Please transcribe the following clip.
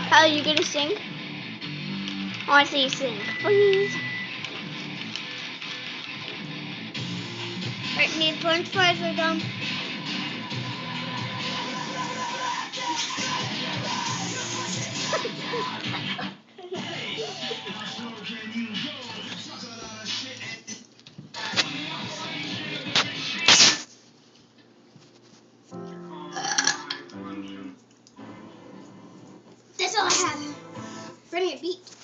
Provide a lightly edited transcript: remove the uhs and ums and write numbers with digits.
How are you gonna sing? I want to see you sing, please. Right, need French fries are done. That's all I have. Bring it, beat.